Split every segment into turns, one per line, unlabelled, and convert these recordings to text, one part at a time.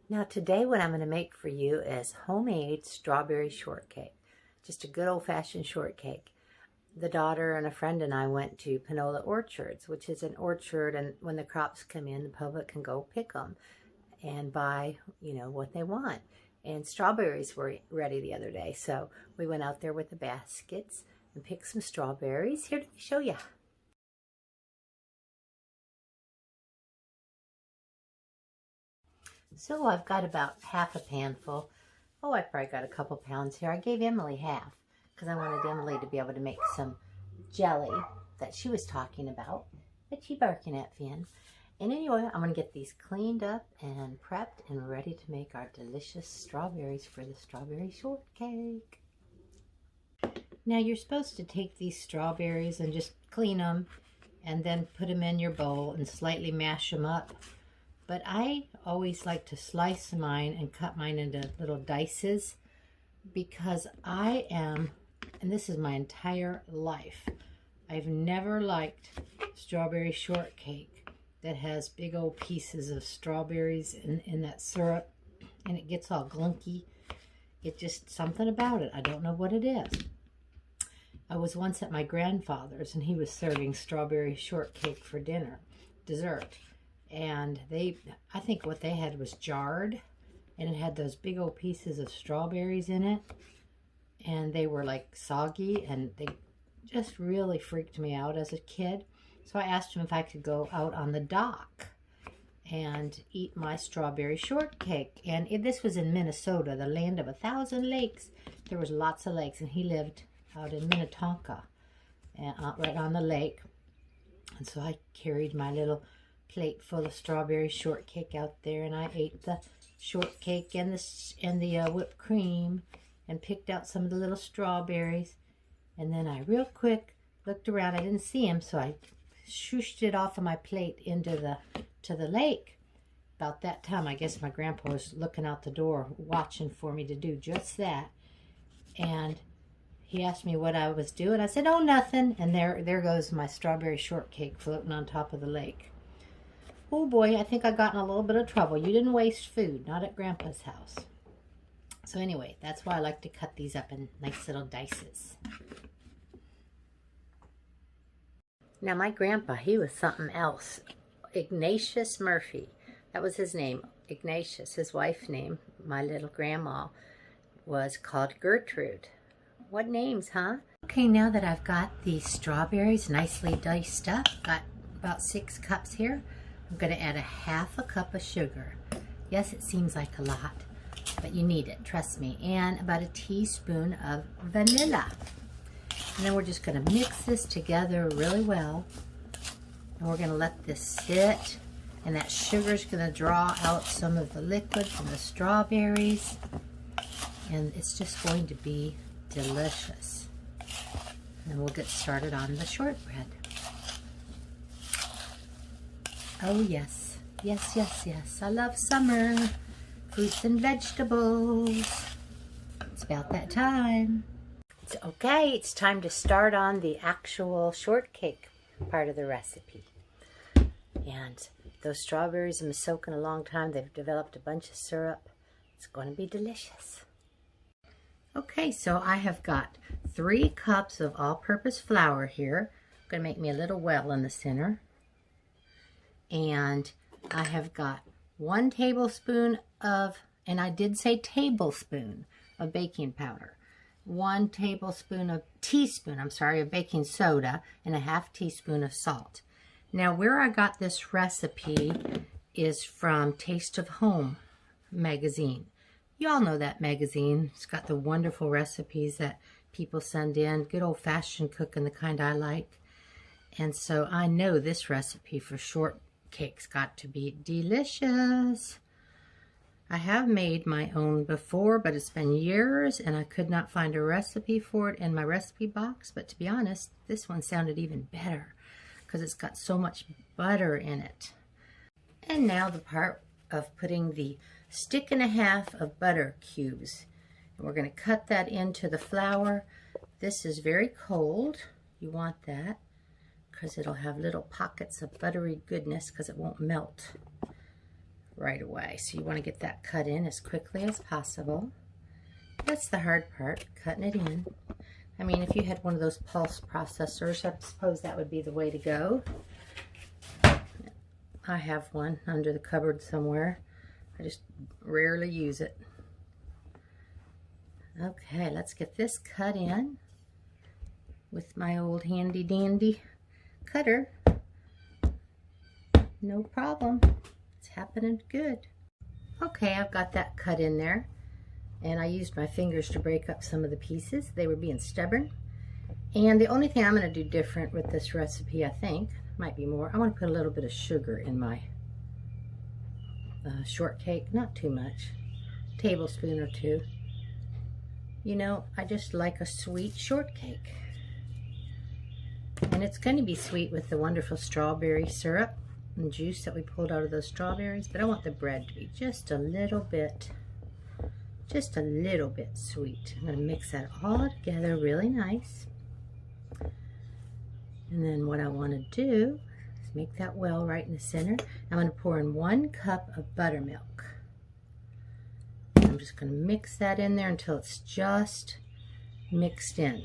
Now today what I'm going to make for you is homemade strawberry shortcake. Just a good old-fashioned shortcake. The daughter and a friend and I went to Panola Orchards, which is an orchard, and when the crops come in, the public can go pick them and buy, what they want. And strawberries were ready the other day, so we went out there with the baskets and picked some strawberries. Here to show you. So I've got about half a pan full. Oh, I probably got a couple pounds here. I gave Emily half because I wanted Emily to be able to make some jelly that she was talking about, that she barking at Finn. And anyway, I'm going to get these cleaned up and prepped and ready to make our delicious strawberries for the strawberry shortcake. Now you're supposed to take these strawberries and just clean them and then put them in your bowl and slightly mash them up. But I always like to slice mine and cut mine into little dices because I am, and this is my entire life, I've never liked strawberry shortcake that has big old pieces of strawberries in that syrup and it gets all glunky. It's just something about it. I don't know what it is. I was once at my grandfather's and he was serving strawberry shortcake for dessert. And I think what they had was jarred, and it had those big old pieces of strawberries in it, and they were like soggy, and they just really freaked me out as a kid. So I asked him if I could go out on the dock and eat my strawberry shortcake. And this was in Minnesota, the land of 1,000 lakes. There was lots of lakes, and he lived out in Minnetonka, right on the lake. And so I carried my little plate full of strawberry shortcake out there, and I ate the shortcake and the whipped cream and picked out some of the little strawberries, and then I real quick looked around. I didn't see him, so I shooshed it off of my plate into the lake. About that time, I guess my grandpa was looking out the door watching for me to do just that, and he asked me what I was doing. I said, "Oh, nothing," and there goes my strawberry shortcake floating on top of the lake. Oh boy, I think I got in a little bit of trouble. You didn't waste food, not at Grandpa's house. So anyway, that's why I like to cut these up in nice little dices. Now my grandpa, he was something else. Ignatius Murphy, that was his name, Ignatius. His wife's name, my little grandma, was called Gertrude. What names, huh? Okay, now that I've got these strawberries nicely diced up, got about 6 cups here, I'm going to add a half a cup of sugar. Yes, it seems like a lot, but you need it, trust me. And about a teaspoon of vanilla. And then we're just going to mix this together really well. And we're going to let this sit. And that sugar's going to draw out some of the liquid from the strawberries. And it's just going to be delicious. And then we'll get started on the shortbread. Oh yes, yes, yes, yes. I love summer. Fruits and vegetables. It's about that time. It's okay, it's time to start on the actual shortcake part of the recipe. And those strawberries have been soaking a long time. They've developed a bunch of syrup. It's going to be delicious. Okay, so I have got 3 cups of all-purpose flour here. I'm going to make me a little well in the center. And I have got 1 tablespoon of, and I did say tablespoon, of baking powder, 1 teaspoon of baking soda, and a half teaspoon of salt. Now where I got this recipe is from Taste of Home magazine. You all know that magazine. It's got the wonderful recipes that people send in, good old-fashioned cooking, the kind I like. And so I know this recipe for shortcake's got to be delicious. I have made my own before, but it's been years and I could not find a recipe for it in my recipe box. But to be honest, this one sounded even better because it's got so much butter in it. And now the part of putting the 1.5 sticks of butter cubes. And we're going to cut that into the flour. This is very cold. You want that because it'll have little pockets of buttery goodness because it won't melt. right away. So you want to get that cut in as quickly as possible. That's the hard part, cutting it in. I mean, if you had one of those pulse processors, I suppose that would be the way to go. I have one under the cupboard somewhere. I just rarely use it. Okay, let's get this cut in with my old handy dandy cutter. No problem. It's happening good. Okay, I've got that cut in there. And I used my fingers to break up some of the pieces. They were being stubborn. And the only thing I'm going to do different with this recipe, I think, might be more, I want to put a little bit of sugar in my shortcake. Not too much. A tablespoon or two. You know, I just like a sweet shortcake. And it's going to be sweet with the wonderful strawberry syrup and juice that we pulled out of those strawberries. But I want the bread to be just a little bit sweet. I'm going to mix that all together really nice. And then what I want to do is make that well right in the center. I'm going to pour in 1 cup of buttermilk. And I'm just going to mix that in there until it's just mixed in.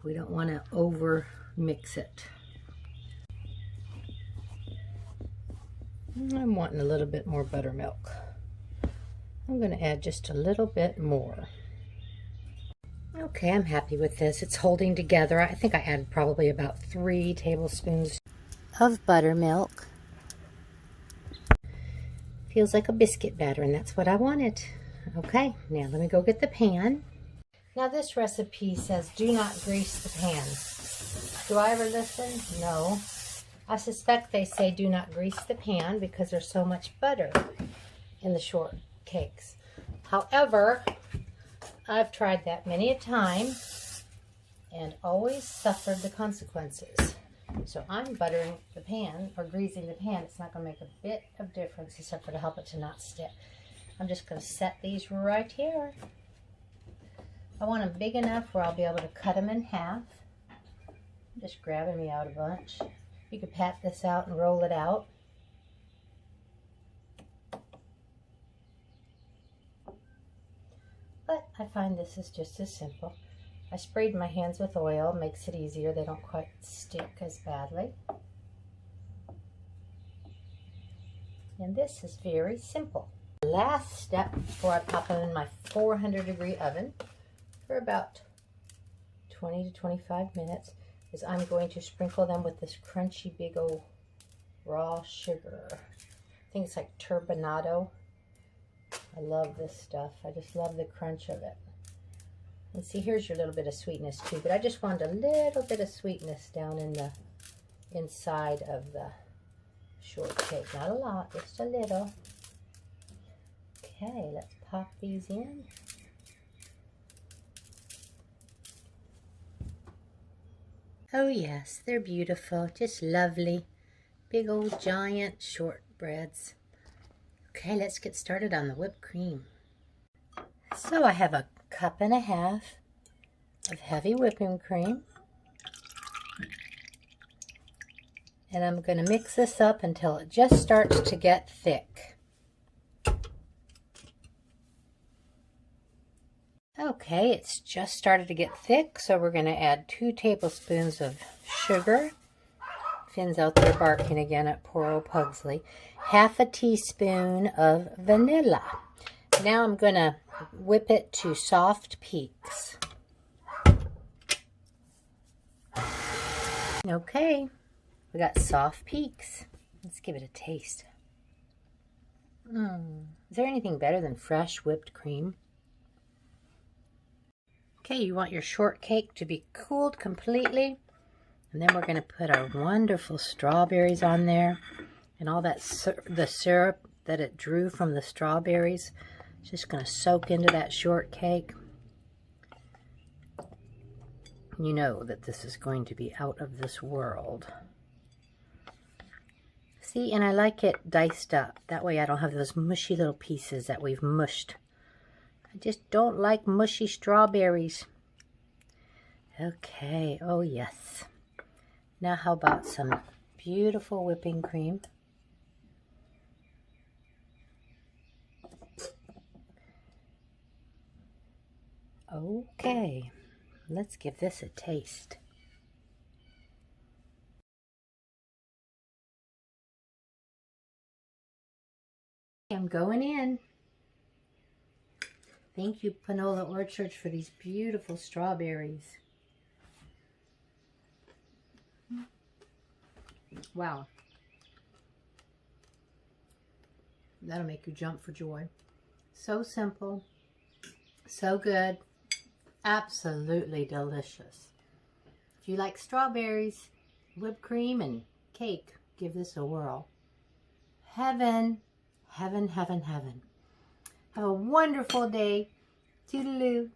We don't want to over mix it. I'm wanting a little bit more buttermilk. I'm going to add just a little bit more. Okay, I'm happy with this. It's holding together. I think I added probably about 3 tablespoons of buttermilk. Feels like a biscuit batter, and that's what I wanted. Okay, now let me go get the pan. Now this recipe says do not grease the pan. Do I ever listen? No. I suspect they say do not grease the pan because there's so much butter in the shortcakes. However, I've tried that many a time and always suffered the consequences. So I'm buttering the pan or greasing the pan. It's not going to make a bit of difference except for to help it to not stick. I'm just going to set these right here. I want them big enough where I'll be able to cut them in half. Just grabbing me out a bunch. You could pat this out and roll it out. But I find this is just as simple. I sprayed my hands with oil, makes it easier. They don't quite stick as badly. And this is very simple. Last step before I pop them in my 400-degree oven for about 20 to 25 minutes is I'm going to sprinkle them with this crunchy big old raw sugar. I think it's like turbanado. I love this stuff. I just love the crunch of it. And see, here's your little bit of sweetness too, but I just wanted a little bit of sweetness down in the inside of the shortcake. Not a lot, just a little. Okay, let's pop these in. Oh yes, they're beautiful, just lovely. Big old giant shortbreads. Okay, let's get started on the whipped cream. So I have 1.5 cups of heavy whipping cream. And I'm going to mix this up until it just starts to get thick. Okay, it's just started to get thick, so we're going to add 2 tablespoons of sugar. Finn's out there barking again at poor old Pugsley. 1/2 teaspoon of vanilla. Now I'm going to whip it to soft peaks. Okay, we got soft peaks. Let's give it a taste. Is there anything better than fresh whipped cream? Okay, you want your shortcake to be cooled completely. And then we're going to put our wonderful strawberries on there. And all that, the syrup that it drew from the strawberries, is just going to soak into that shortcake. You know that this is going to be out of this world. See, and I like it diced up. That way I don't have those mushy little pieces that we've mushed. I just don't like mushy strawberries. Okay, oh yes. Now how about some beautiful whipping cream? Okay, let's give this a taste. I'm going in. Thank you, Panola Orchard, for these beautiful strawberries. Wow. That'll make you jump for joy. So simple, so good, absolutely delicious. If you like strawberries, whipped cream, and cake, give this a whirl. Heaven, heaven, heaven, heaven. Have a wonderful day. Toodaloo.